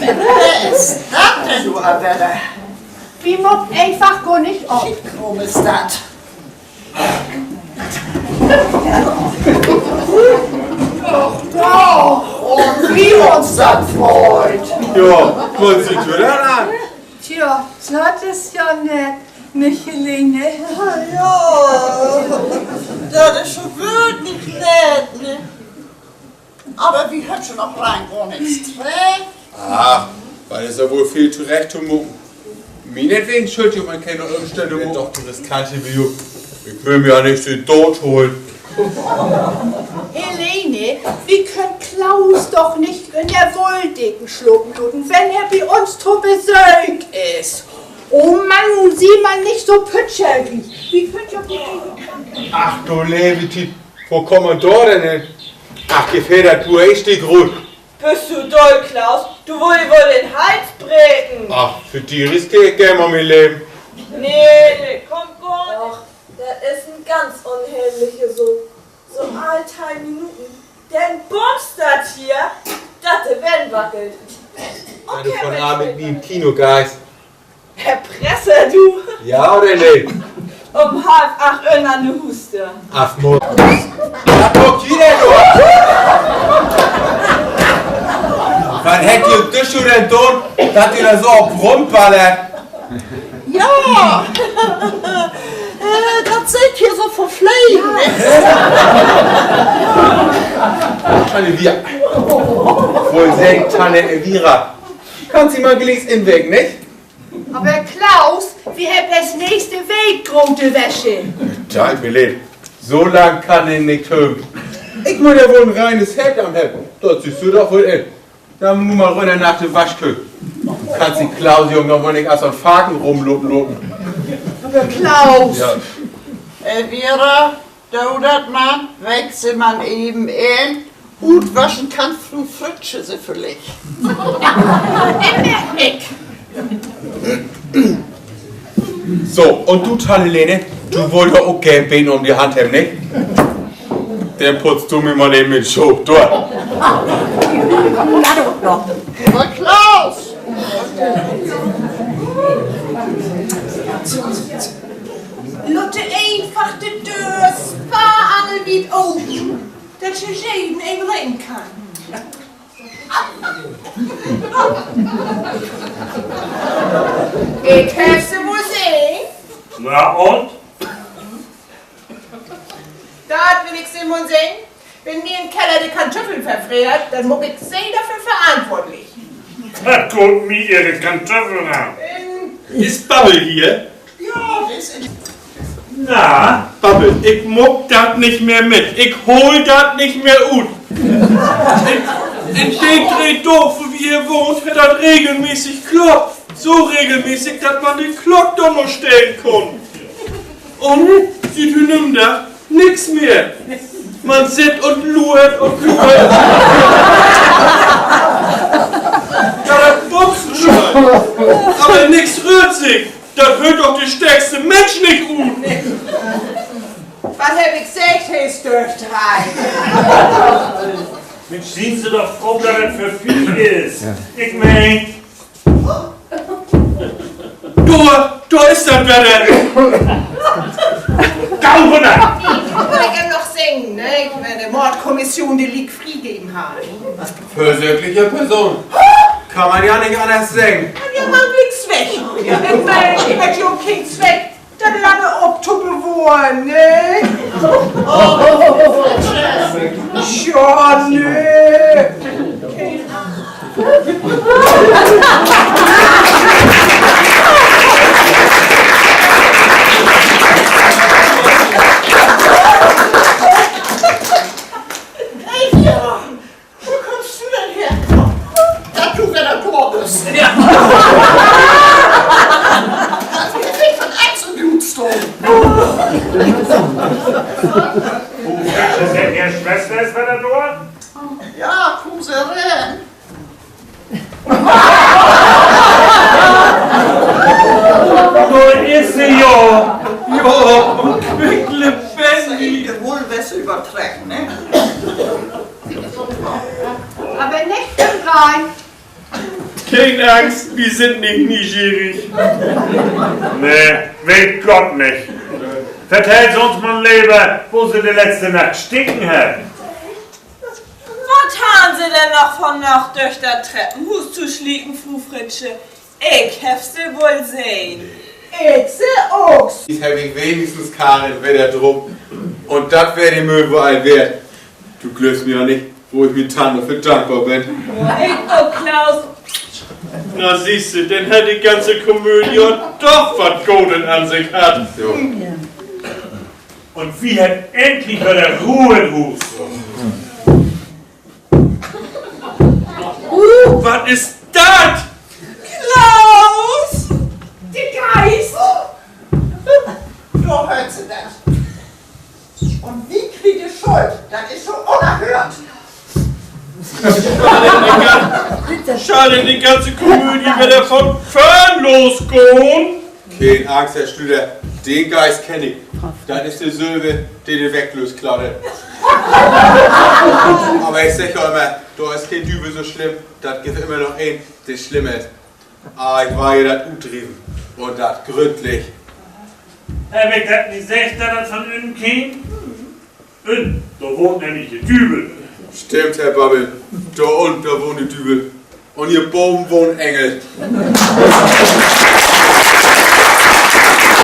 Wer ist das denn, du Abelle? Wie muckt einfach gar nicht auf. Warum ist das? Doch, und wie uns das freut. Ja, man sieht wieder an. Tja, das ist ja nicht Helene. Ja, das ist schon wirklich nett, ne? Aber wie hört schon noch rein, gar nichts trägt? Ach, weil es ja wohl viel zurecht zu mucken. Meinetwegen schuld man keine Umstände mucken. Doch, das riskante Bio. Ich will mir ja nicht den Tod holen. Helene, wie könnt Klaus doch nicht in der Wolldecken schlucken, wenn er bei uns zu Besuch ist? Oh Mann, nun sieh mal nicht so pütscherig. Wie könnt ihr Ach du Levitit, wo kommen wir da denn hin? Ach, gefällt das du echt die Grund. Bist du doll, Klaus? Du wohl den Hals breken. Ach, für die riskiere ich gerne mal mein Leben. Nee, kommt gar nicht. Das ist ein ganz unheimlicher so allteil Minuten. Denn bumst das hier, dass der Wenn wackelt. Weil du von Abend wie im Kino gehst. Erpresser, du. Ja oder nicht? Um 7:30 in an der Huste. Ach, Mord. Ja, guck hier denn, was hätt ihr das schon denn tun, dass ihr da so auf rumballert? Ja, das sind hier so verpflegen, ne? Tanne wir. Wohl sagen, Tanne Elvira. Kannst du mal gelesen in Weg, nicht? Aber Klaus, wie hat das nächste Weg rote Wäsche? Ja, ich will so lang kann ich nicht hören. Ich muss ja wohl ein reines Hemd am Hemd. Dort siehst du doch wohl in. Dann muss man runter nach der Waschküche. Kannst die Klaus-Jungen noch mal nicht aus dem Faken rumlopen. Aber Klaus! Ja. Elvira, daudert man, wechselt man eben in. Gut waschen kann Frau Fritsche sie vielleicht. In der Eck! So, und du, Tannelene, du wolltest auch gern Bein um die Hand haben, nicht? Dann putzt du mir mal eben mit Schub dort. Aber Klaus! Lotte einfach die Tür, Spa-Angel mit oben, dass je jeden eng rein kann. Ich hab's sie wohl sehen. Na und? Das will ich sie wohl sehen. Wenn mir im Keller die Kartoffeln verfriert, dann muss ich sie dafür verantwortlich. Da guckt mir ihre Kartoffeln an. Ist Bubble hier? Ja, das ist... Na, Bubble, ich muck das nicht mehr mit. Ich hol das nicht mehr ut. In dem Drehdorf, wo wir hier wohnt, wird das regelmäßig klopft. So regelmäßig, dass man den Glock doch noch stellen kann. Und sieht nimmt da nix mehr. Man sitzt und luert und luert. Ja, das bumst schon. Aber nix rührt sich. Das hört doch der stärkste Mensch nicht ut. Was hab ich gesagt, es dürft rein. Mensch, sind Sie doch froh, dass das für Vieh ist. Ich mein... Da ist das Wetter. Kaum runter! Ich kann noch singen, ne? Wenn die Mordkommission die Lieg freigegeben hat. Versöhnliche Person. Kann man ja nicht anders sagen. Ja, man nix weg. Ja, ich hätte ja keinen Zweck. Das lange Obtuppe wohnen, ne? Ja, ne? Elvira, wo kommst du denn her? Da du wieder tot bist. Ja. Also, ihr kriegt von Eis und Blutstrom. Ist denn Ihre Schwester ist wieder dort? Ja, komm sie rein. Nun ist sie ja. Ja, und quicklebendig. Ihr wohl besser übertreffen, ne? Aber nicht im Rhein. Keine Angst, wir sind nicht neugierig. Nee, will Gott nicht. Vertellt uns mal lieber, wo sie die letzte Nacht stinken hat. Was haben sie denn noch von Nacht durch das Treppenhaus zu schlicken, Frau Fritsche? Ich hab's sie wohl sehen. Ich seh auch. Ich hab ich wenigstens Karin wieder drum. Und das wär die Müll wohl all wert. Du glaubst mir ja nicht, wo ich mir Tante für dankbar bin. Ich auch, Klaus. Na siehste, denn hat die ganze Komödie doch was Gutes an sich hat. So. Und wie hat endlich wieder Ruhe im Hus. Was ist das? Klaus! Der Geist! So hört sie das. Und wie kriegt ihr Schuld? Das ist so unerhört. Schade, die ganze Komödie wieder von Fern losgehen. Kein Angst, Herr Stüder. Den Geist kenne ich. Das ist der Silbe, den ihr weglöst, Claude. Aber ich sag ja immer, da ist kein Dübel so schlimm. Das gibt immer noch ein, der schlimm ist. Aber ich war ja das Utrieben. Und das gründlich. Hab ich das nicht gesagt, dass das von innen kam? Innen, da wohnt nämlich die Dübel. Stimmt, Herr Babbel. Da unten, da wohnt die Dübel. Und hier oben wohnen Engel.